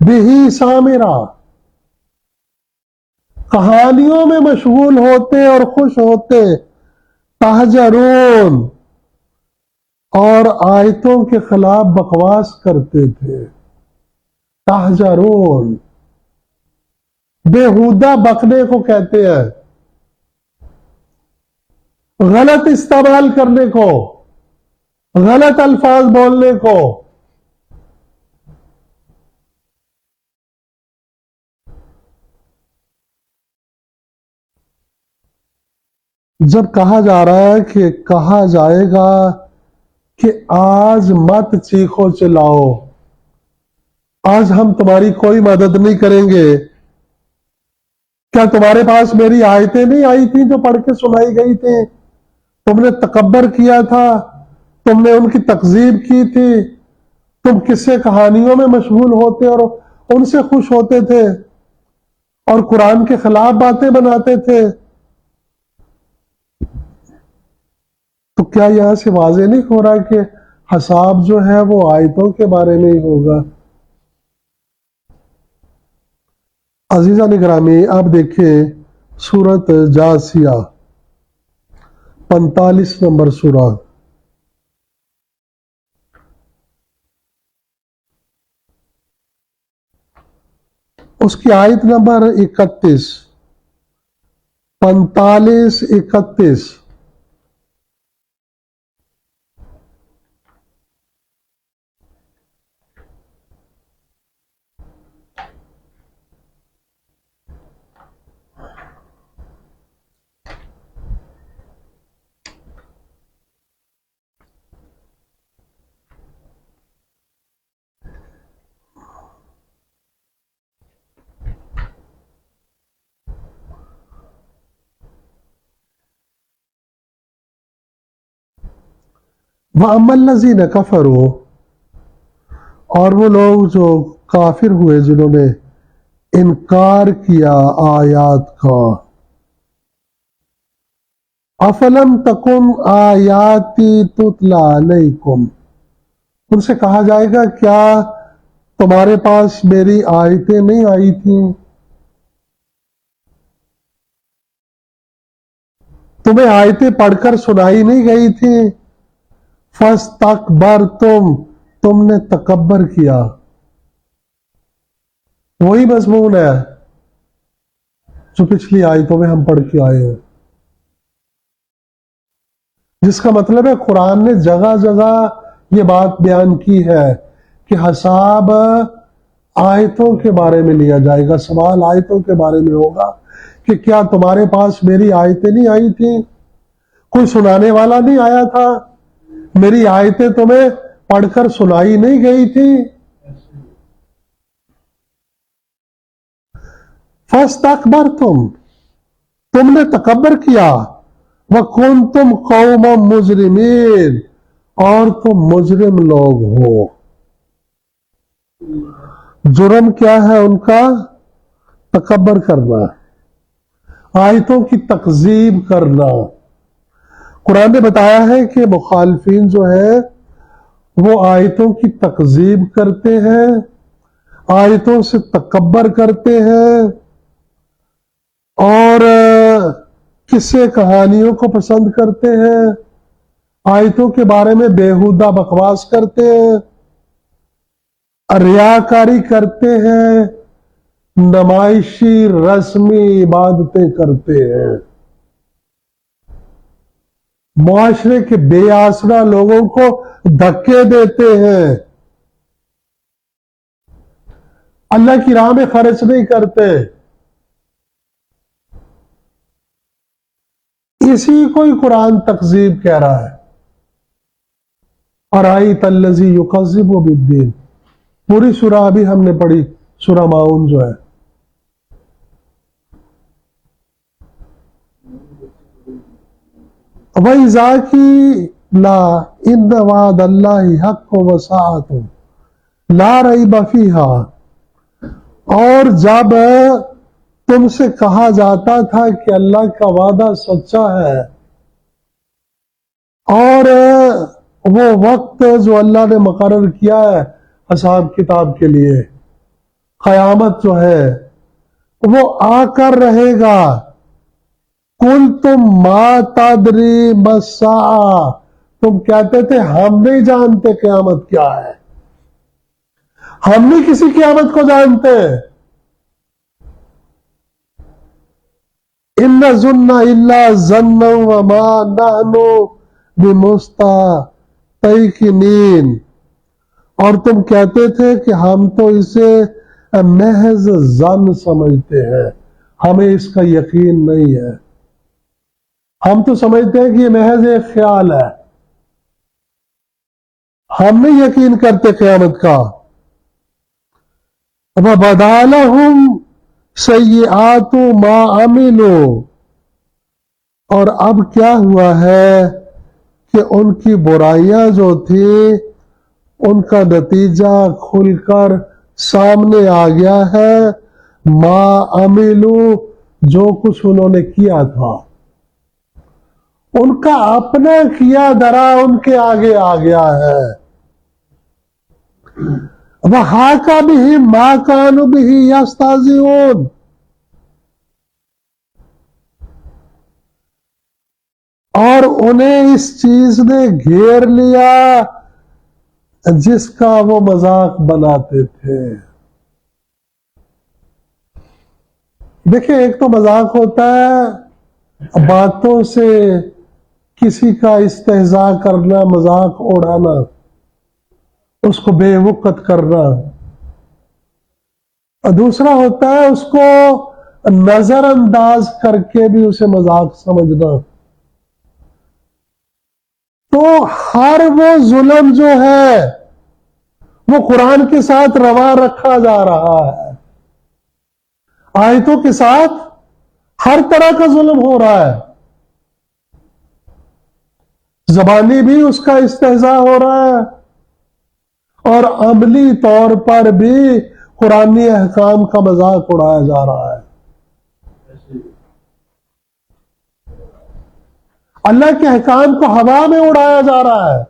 بھی سامرا، کہانیوں میں مشغول ہوتے اور خوش ہوتے. تہجرون، اور آیتوں کے خلاف بکواس کرتے تھے. تہجرون بےہودہ بکنے کو کہتے ہیں، غلط استعمال کرنے کو، غلط الفاظ بولنے کو. جب کہا جا رہا ہے کہ کہا جائے گا کہ آج مت چیخو چلاؤ، آج ہم تمہاری کوئی مدد نہیں کریں گے، کیا تمہارے پاس میری آیتیں نہیں آئی تھیں جو پڑھ کے سنائی گئی تھی؟ تم نے تکبر کیا تھا، تم نے ان کی تکذیب کی تھی، تم قصے کہانیوں میں مشغول ہوتے اور ان سے خوش ہوتے تھے اور قرآن کے خلاف باتیں بناتے تھے. تو کیا یہاں سے واضح نہیں ہو رہا کہ حساب جو ہے وہ آیتوں کے بارے میں ہی ہوگا؟ عزیزان گرامی، آپ دیکھیں سورۃ جاثیہ 45 نمبر سورہ، اس کی آیت نمبر 31، 45 31. وَأَمَّا الَّذِينَ كَفَرُوا، اور وہ لوگ جو کافر ہوئے، جنہوں نے انکار کیا آیات کا. أَفَلَمْ تَكُنْ آیَاتِي تُتْلَىٰ عَلَيْكُمْ، ان سے کہا جائے گا کیا تمہارے پاس میری آیتیں نہیں آئی تھیں؟ تمہیں آیتیں پڑھ کر سنائی نہیں گئی تھی؟ فَاسْتَكْبَرْتُمْ، تم نے تکبر کیا. وہی مضمون ہے جو پچھلی آیتوں میں ہم پڑھ کے آئے ہیں، جس کا مطلب ہے قرآن نے جگہ جگہ یہ بات بیان کی ہے کہ حساب آیتوں کے بارے میں لیا جائے گا. سوال آیتوں کے بارے میں ہوگا کہ کیا تمہارے پاس میری آیتیں نہیں آئی تھیں؟ کوئی سنانے والا نہیں آیا تھا؟ میری آیتیں تمہیں پڑھ کر سنائی نہیں گئی تھی؟ فَاسْتَكْبَرْتُمْ، تم نے تکبر کیا. وَكُنْتُمْ قَوْمًا مُجْرِمِينَ، اور تم مجرم لوگ ہو. جرم کیا ہے ان کا؟ تکبر کرنا، آیتوں کی تکذیب کرنا. قرآن نے بتایا ہے کہ مخالفین جو ہیں وہ آیتوں کی تکذیب کرتے ہیں، آیتوں سے تکبر کرتے ہیں، اور قصے کہانیوں کو پسند کرتے ہیں، آیتوں کے بارے میں بےہودہ بکواس کرتے ہیں، ریاکاری کرتے ہیں، نمائشی رسمی عبادتیں کرتے ہیں، معاشرے کے بے آسرا لوگوں کو دھکے دیتے ہیں، اللہ کی راہ میں خرچ نہیں کرتے، اسی کو ہی قرآن تکذیب کہہ رہا ہے۔ ارائیت الذی یکذب بالدین، پوری سورہ ابھی ہم نے پڑھی، سورہ ماؤن جو ہے۔ وَإِذَا قِيلَ إِنَّ وَعْدَ اللَّهِ حَقٌّ وَسَاعَةٌ لَا رَيْبَ فِيهَا، اور جب تم سے کہا جاتا تھا کہ اللہ کا وعدہ سچا ہے اور وہ وقت جو اللہ نے مقرر کیا ہے اصحاب کتاب کے لیے، قیامت جو ہے وہ آ کر رہے گا، کل تم ما تدری مساء، تم کہتے تھے ہم نہیں جانتے قیامت کیا ہے، ہم نہیں کسی قیامت کو جانتے، ان ظن الا ظنا وما نحن بمستيقنين، اور تم کہتے تھے کہ ہم تو اسے محض ظن سمجھتے ہیں، ہمیں اس کا یقین نہیں ہے، ہم تو سمجھتے ہیں کہ یہ محض ایک خیال ہے، ہم نہیں یقین کرتے قیامت کا۔ وَبَدَا لَهُمْ سَيِّئَاتُ مَا عَمِلُوا، اور اب کیا ہوا ہے کہ ان کی برائیاں جو تھی ان کا نتیجہ کھل کر سامنے آ گیا ہے، ما عملوا، جو کچھ انہوں نے کیا تھا ان کا اپنا کیا درا ان کے آگے آ گیا ہے۔ وَحَاقَ بِهِم مَا كَانُوا بِهِ يَسْتَهْزِئُونَ، اور انہیں اس چیز نے گھیر لیا جس کا وہ مذاق بناتے تھے۔ دیکھیں، ایک تو مذاق ہوتا ہے باتوں سے کسی کا استہزاء کرنا، مذاق اڑانا، اس کو بے وقت کرنا، اور دوسرا ہوتا ہے اس کو نظر انداز کر کے بھی اسے مذاق سمجھنا۔ تو ہر وہ ظلم جو ہے وہ قرآن کے ساتھ روا رکھا جا رہا ہے، آیتوں کے ساتھ ہر طرح کا ظلم ہو رہا ہے، زبانی بھی اس کا استہزاء ہو رہا ہے اور عملی طور پر بھی قرآنی احکام کا مذاق اڑایا جا رہا ہے۔ اللہ کے احکام کو ہوا میں اڑایا جا رہا ہے۔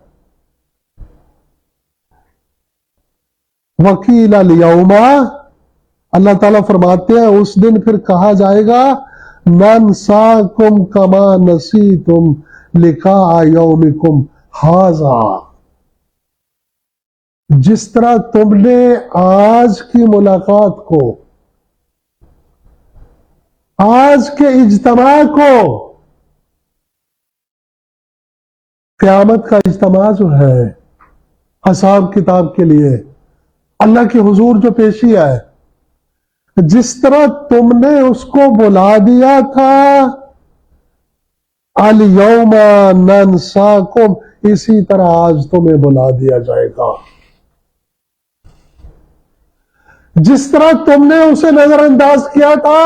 وَقِيلَ الْيَوْمَ، اللہ تعالیٰ فرماتے ہیں اس دن پھر کہا جائے گا نَنْسَاكُمْ كَمَا نَسِيتُمْ لِقَاءَ يَوْمِكُمْ هَذَا، جس طرح تم نے آج کی ملاقات کو، آج کے اجتماع کو، قیامت کا اجتماع جو ہے اصحاب کتاب کے لیے اللہ کے حضور جو پیشی ہے، جس طرح تم نے اس کو بلا دیا تھا، الْيَوْمَ نَنْسَاكُمْ، اسی طرح آج تمہیں بلا دیا جائے گا۔ جس طرح تم نے اسے نظر انداز کیا تھا،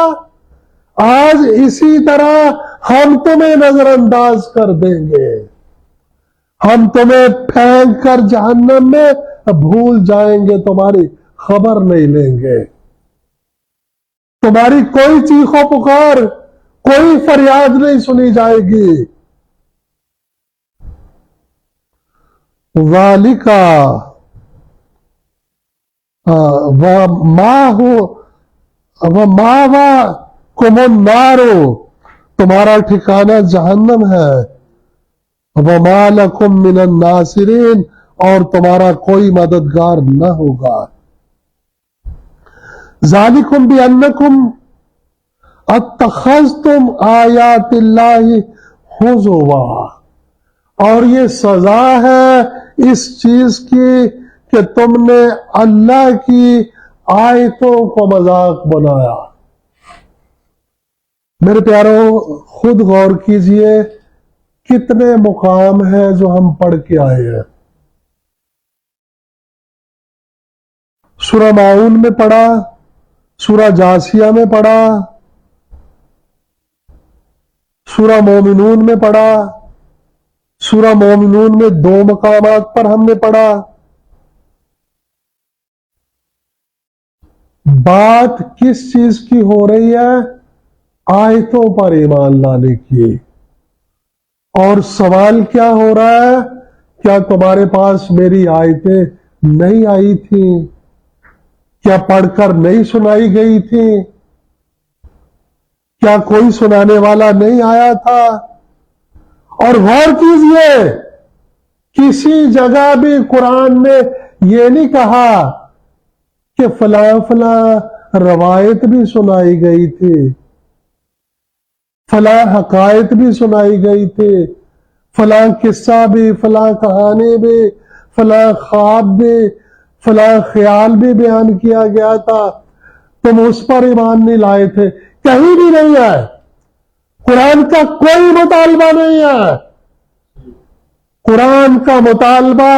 آج اسی طرح ہم تمہیں نظر انداز کر دیں گے، ہم تمہیں پھینک کر جہنم میں بھول جائیں گے، تمہاری خبر نہیں لیں گے، تمہاری کوئی چیخ و پکار، کوئی فریاد نہیں سنی جائے گی۔ ذَلِكَ وَمَأْوَاكُمُ النَّارُ، تمہارا ٹھکانہ جہنم ہے، وَمَا لَكُم مِّنَ النَّاصِرِينَ، اور تمہارا کوئی مددگار نہ ہوگا۔ ذالکم بأنکم اتخذتم آیات اللہ ہزوا، اور یہ سزا ہے اس چیز کی کہ تم نے اللہ کی آیتوں کو مذاق بنایا۔ میرے پیاروں، خود غور کیجئے کتنے مقام ہیں جو ہم پڑھ کے آئے ہیں۔ سورہ ماعون میں پڑھا، سورہ جاسیہ میں پڑھا، سورہ مومنون میں پڑھا، سورہ مومنون میں 2 مقامات پر ہم نے پڑھا۔ بات کس چیز کی ہو رہی ہے؟ آیتوں پر ایمان لانے کی۔ اور سوال کیا ہو رہا ہے؟ کیا تمہارے پاس میری آیتیں نہیں آئی تھیں؟ کیا پڑھ کر نہیں سنائی گئی تھی؟ کیا کوئی سنانے والا نہیں آیا تھا؟ اور غور کیجئے، کسی جگہ بھی قرآن نے یہ نہیں کہا کہ فلاں فلاں روایت بھی سنائی گئی تھی، فلاں حقائق بھی سنائی گئی تھی، فلاں قصہ بھی، فلاں کہانی بھی، فلاں خواب بھی، فلاں خیال بھی بیان کیا گیا تھا، تم اس پر ایمان نہیں لائے تھے۔ کہیں بھی نہیں ہے، قرآن کا کوئی مطالبہ نہیں ہے۔ قرآن کا مطالبہ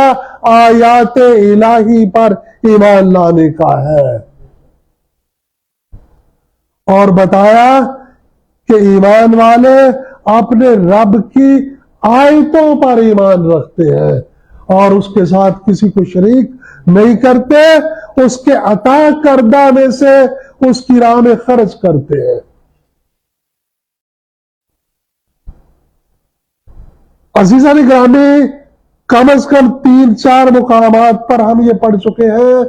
آیات الہی پر ایمان لانے کا ہے، اور بتایا کہ ایمان والے اپنے رب کی آیتوں پر ایمان رکھتے ہیں اور اس کے ساتھ کسی کو شریک نہیں کرتے، اس کے عطا کردہ میں سے اس کی راہ میں خرچ کرتے ہیں۔ عزیزان گرامی، کم از کم 3-4 مقامات پر ہم یہ پڑھ چکے ہیں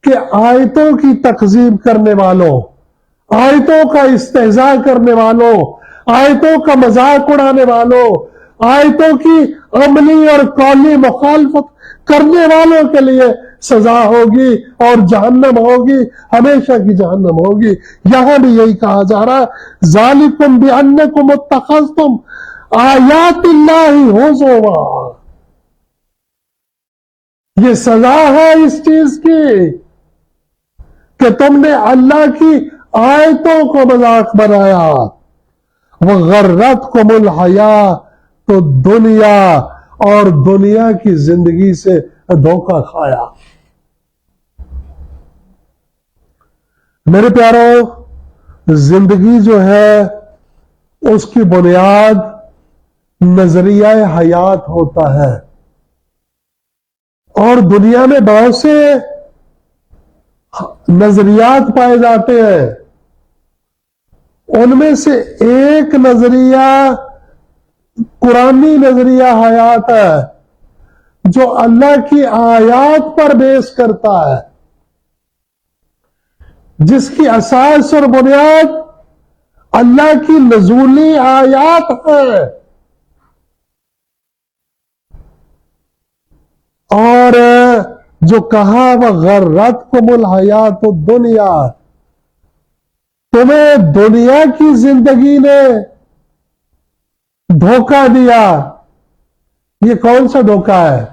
کہ آیتوں کی تکذیب کرنے والوں، آیتوں کا استہزاء کرنے والوں، آیتوں کا مذاق اڑانے والوں، آیتوں کی عملی اور قولی مخالفت کرنے والوں کے لیے سزا ہوگی اور جہنم ہوگی، ہمیشہ کی جہنم ہوگی۔ یہاں بھی یہی کہا جا رہا ہے، ذالکم بأنکم اتخذتم آیات اللہ ہزوا، یہ سزا ہے اس چیز کی کہ تم نے اللہ کی آیتوں کو مذاق بنایا۔ وغرتکم الحیاۃ الدنیا، اور دنیا کی زندگی سے دھوکہ کھایا۔ میرے پیاروں، زندگی جو ہے اس کی بنیاد نظریہ حیات ہوتا ہے، اور دنیا میں بہت سے نظریات پائے جاتے ہیں، ان میں سے ایک نظریہ قرآنی نظریہ حیات ہے جو اللہ کی آیات پر بیس کرتا ہے، جس کی اساس اور بنیاد اللہ کی نزولی آیات ہے۔ اور جو کہا وغرتکم الحیات الدنیا، تمہیں دنیا کی زندگی نے دھوکہ دیا۔ یہ کون سا دھوکہ ہے؟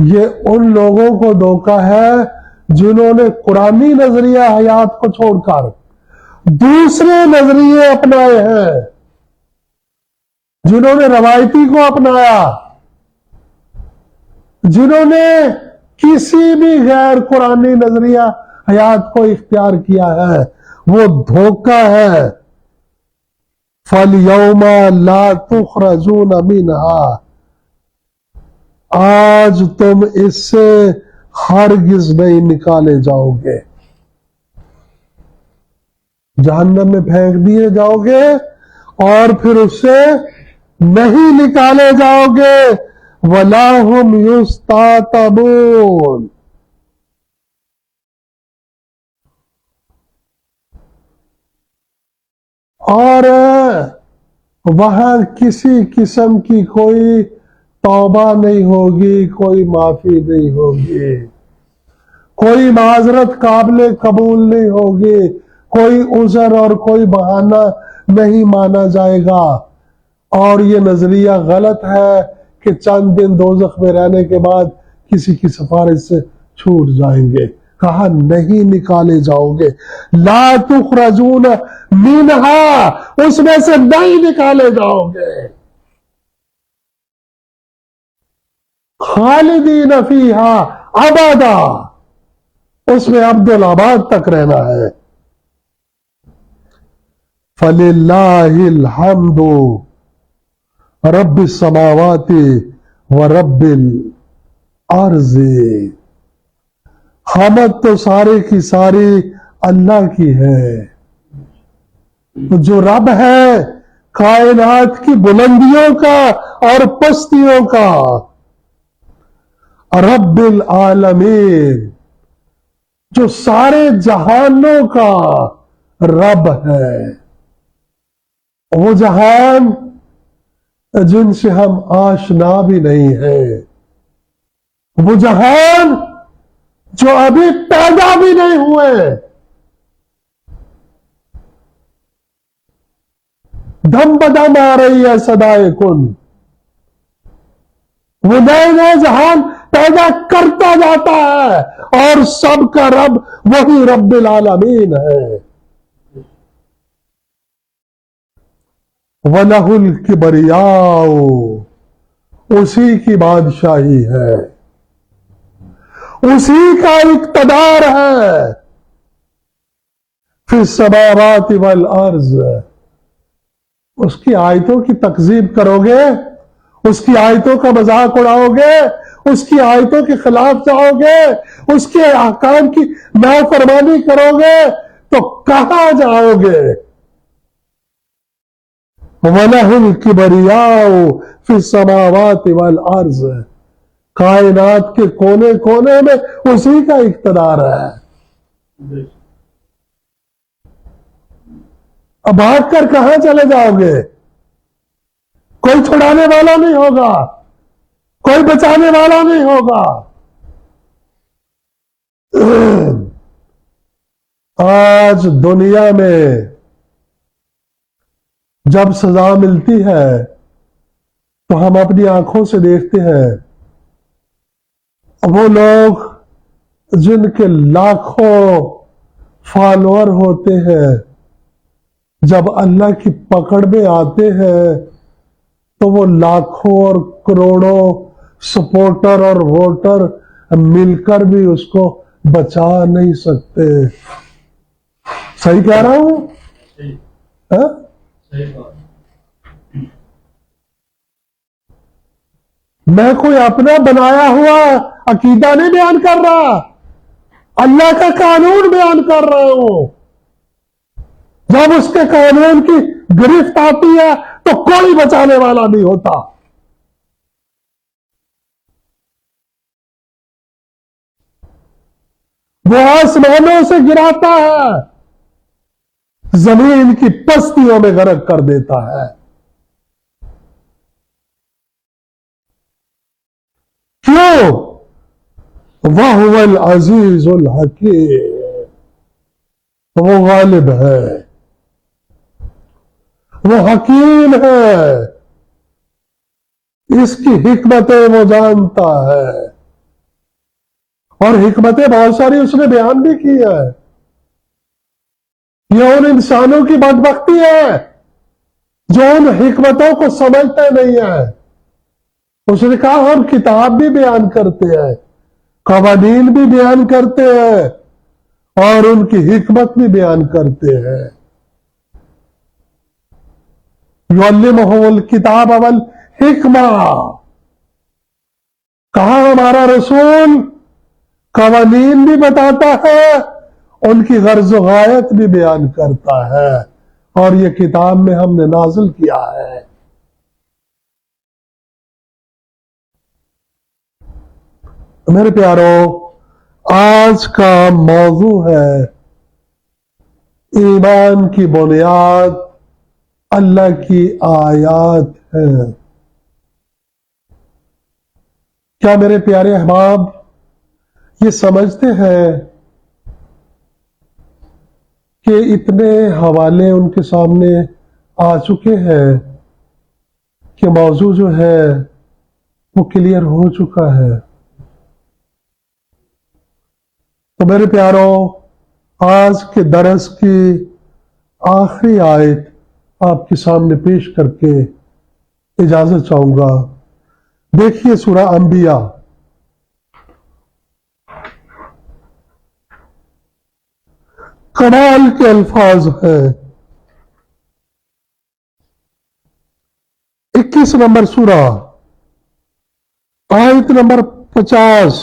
یہ ان لوگوں کو دھوکہ ہے جنہوں نے قرآنی نظریہ حیات کو چھوڑ کر دوسرے نظریے اپنائے ہیں، جنہوں نے روایتی کو اپنایا، جنہوں نے کسی بھی غیر قرآنی نظریہ حیات کو اختیار کیا ہے، وہ دھوکہ ہے۔ فَالْيَوْمَ لَا تُخْرَجُونَ مِنْهَا، آج تم اس سے ہرگز نہیں نکالے جاؤ گے، جہنم میں پھینک دیے جاؤ گے اور پھر اس سے نہیں نکالے جاؤ گے۔ وَلَا هُمْ يُسْتَعْتَبُونَ، اور وہاں کسی قسم کی کوئی توبہ نہیں ہوگی، کوئی معافی نہیں ہوگی، کوئی معذرت قابل قبول نہیں ہوگی، کوئی عذر اور کوئی بہانہ نہیں مانا جائے گا۔ اور یہ نظریہ غلط ہے کہ چند دن دوزخ میں رہنے کے بعد کسی کی سفارش سے چھوٹ جائیں گے۔ کہا نہیں نکالے جاؤ گے، لا تخرجون منہا، اس میں سے نہیں نکالے جاؤ گے، خالدین فیہا ابدا، اس میں عبدالآباد تک رہنا ہے۔ فَلِلَّهِ الْحَمْدُ رَبِّ السَّمَاوَاتِ وَرَبِّ الْأَرْضِ، حمد تو سارے کی ساری اللہ کی ہے، جو رب ہے کائنات کی بلندیوں کا اور پستیوں کا، رب العالمین، جو سارے جہانوں کا رب ہے، وہ جہان جن سے ہم آشنا بھی نہیں ہیں، وہ جہان جو ابھی پیدا بھی نہیں ہوئے، دم بدم آ رہی ہے صدائے کن، وہ نئے نئے جہان پیدا کرتا جاتا ہے، اور سب کا رب وہی رب العالمین ہے۔ وَلَهُ الْكِبْرِيَاءُ، اسی کی بادشاہی ہے، اسی کا اقتدار ہے، فِي السَّمَاوَاتِ وَالْأَرْضِ، اس کی آیتوں کی تکذیب کرو گے، اس کی آیتوں کا مذاق اڑاؤ گے، اس کی آیتوں کے خلاف جاؤ گے، اس کے احکام کی نافرمانی کرو گے تو کہاں جاؤ گے؟ وَلَهُ الْكِبْرِيَاءُ فِي السَّمَاوَاتِ وَالْأَرْضِ، کائنات کے کونے کونے میں اسی کا اقتدار ہے۔ اب بھاگ کر کہاں چلے جاؤ گے؟ کوئی چھڑانے والا نہیں ہوگا، کوئی بچانے والا نہیں ہوگا۔ آج دنیا میں جب سزا ملتی ہے تو ہم اپنی آنکھوں سے دیکھتے ہیں وہ لوگ جن کے لاکھوں فالوور ہوتے ہیں، جب اللہ کی پکڑ میں آتے ہیں تو وہ لاکھوں اور کروڑوں سپورٹر اور ووٹر مل کر بھی اس کو بچا نہیں سکتے۔ صحیح کہہ رہا ہوں؟ میں کوئی اپنا بنایا ہوا عقیدہ نہیں بیان کر رہا، اللہ کا قانون بیان کر رہا ہوں۔ جب اس کے قانون کی گرفت آتی ہے تو کوئی بچانے والا نہیں ہوتا۔ وہ آسمانوں سے گراتا ہے، زمین کی پستیوں میں غرق کر دیتا ہے۔ کیوں؟ وَهُوَ الْعَزِيزُ الْحَكِيمُ، وہ غالب ہے، وہ حکیم ہے، اس کی حکمتیں وہ جانتا ہے، اور حکمتیں بہت ساری اس نے بیان بھی کی ہے۔ یہ ان انسانوں کی بدبختی ہے جو ان حکمتوں کو سمجھتے نہیں ہیں۔ اس نے کہا ہم کتاب بھی بیان کرتے ہیں، قوانین بھی بیان کرتے ہیں، اور ان کی حکمت بھی بیان کرتے ہیں۔ يُعَلِّمُهُمُ الْكِتَابَ وَالْحِکْمَةَ، کہا ہمارا رسول قوانین بھی بتاتا ہے، ان کی غرض و غایت بھی بیان کرتا ہے، اور یہ کتاب میں ہم نے نازل کیا ہے۔ میرے پیارو، آج کا موضوع ہے ایمان کی بنیاد اللہ کی آیات ہے۔ کیا میرے پیارے احباب، یہ سمجھتے ہیں کہ اتنے حوالے ان کے سامنے آ چکے ہیں کہ موضوع جو ہے وہ کلیئر ہو چکا ہے۔ تو میرے پیاروں، آج کے درس کی آخری آیت آپ کے سامنے پیش کر کے اجازت چاہوں گا۔ دیکھیے سورہ انبیاء کمال کے الفاظ ہیں۔ 21 نمبر سورہ، آیت نمبر 50۔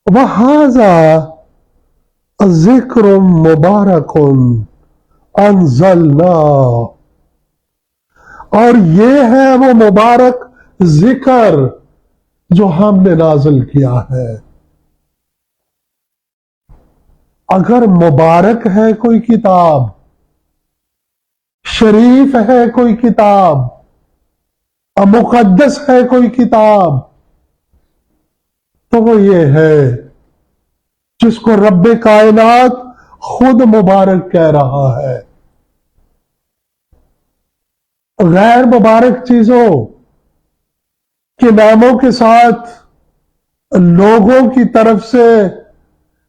وَهَذَا ذِكْرٌ مُبَارَكٌ أَنزَلْنَاهُ، اور یہ ہے وہ مبارک ذکر جو ہم نے نازل کیا ہے۔ اگر مبارک ہے کوئی کتاب، شریف ہے کوئی کتاب، مقدس ہے کوئی کتاب، تو وہ یہ ہے جس کو رب کائنات خود مبارک کہہ رہا ہے۔ غیر مبارک چیزوں کے ناموں کے ساتھ لوگوں کی طرف سے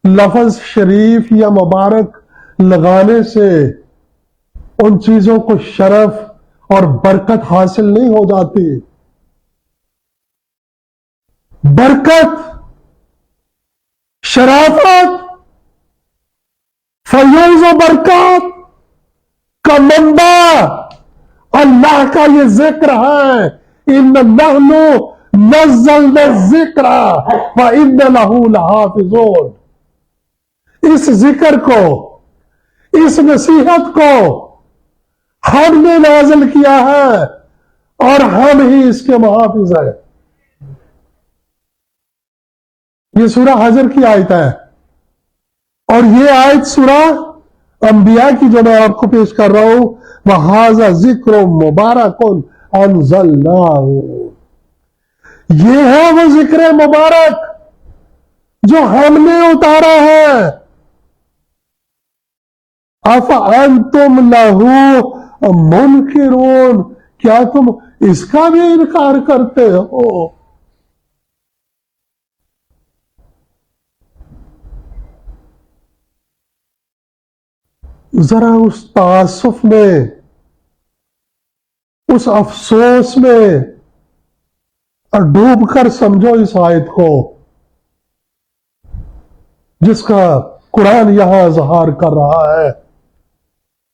لفظ شریف یا مبارک لگانے سے ان چیزوں کو شرف اور برکت حاصل نہیں ہو جاتی۔ برکت، شرافت، فیوز و برکات کا منبع اللہ کا یہ ذکر ہے۔ إِنَّ نَحْنُ نَزَّلْنَا الذِّكْرَ وَإِنَّ لَهُ لَحَافِظُونَ، اس ذکر کو، اس نصیحت کو ہم نے نازل کیا ہے اور ہم ہی اس کے محافظ ہیں۔ یہ سورہ حجر کی آیت ہے، اور یہ آیت سورہ انبیاء کی جو میں آپ کو پیش کر رہا ہوں، وَهَذَا ذِكْرٌ مُبَارَكٌ أَنزَلْنَاهُ، یہ ہے وہ ذکر مبارک جو ہم نے اتارا ہے۔ أَفَأَنْتُمْ لَهُ مُنْكِرُونَ، کیا تم اس کا بھی انکار کرتے ہو؟ ذرا اس تعصف میں، اس افسوس میں ڈوب کر سمجھو اس آیت کو جس کا قرآن یہاں اظہار کر رہا ہے۔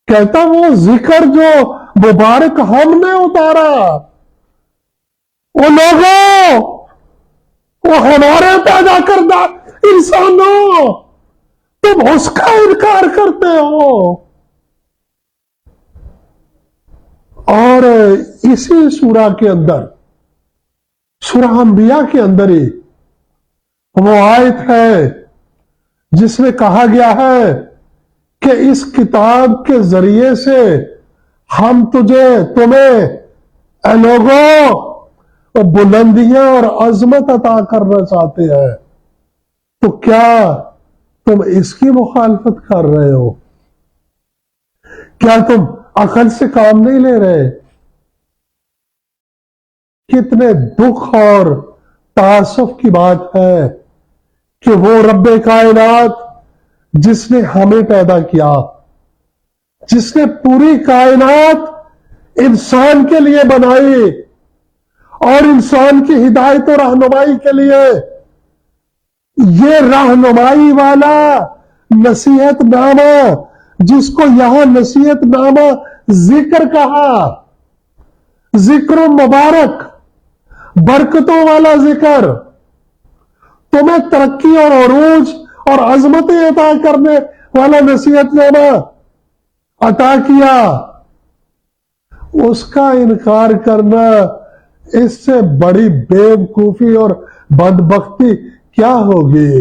کہتا وہ ذکر جو مبارک ہم نے اتارا، وہ لوگوں، وہ ہمارے پیدا کردہ انسانوں، تم اس کا انکار کرتے ہو۔ اور اسی سورہ کے اندر، سورہ انبیاء کے اندر ہی وہ آیت ہے جس میں کہا گیا ہے کہ اس کتاب کے ذریعے سے ہم تمہیں اے لوگوں بلندیاں اور عظمت عطا کرنا چاہتے ہیں، تو کیا تم اس کی مخالفت کر رہے ہو؟ کیا تم عقل سے کام نہیں لے رہے؟ کتنے دکھ اور تعصف کی بات ہے کہ وہ رب کائنات جس نے ہمیں پیدا کیا، جس نے پوری کائنات انسان کے لیے بنائی اور انسان کی ہدایت و رہنمائی کے لیے یہ رہنمائی والا نصیحت نامہ، جس کو یہاں نصیحت نامہ ذکر کہا، ذکر مبارک، برکتوں والا ذکر، تمہیں ترقی اور عروج اور عظمتیں عطا کرنے والا نصیحت نامہ عطا کیا، اس کا انکار کرنا اس سے بڑی بے وقوفی اور بدبختی کیا ہوگی؟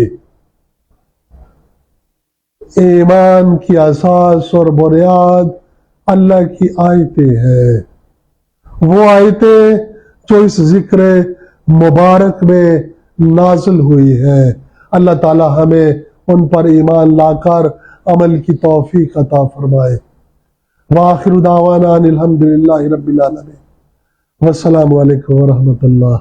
ایمان کی اساس اور بنیاد اللہ کی آیتیں ہیں، وہ آیتیں جو اس ذکر مبارک میں نازل ہوئی ہیں۔ اللہ تعالی ہمیں ان پر ایمان لا کر عمل کی توفیق عطا فرمائے۔ وآخر دعوانا ان الحمدللہ رب العالمین، والسلام علیکم ورحمۃ اللہ۔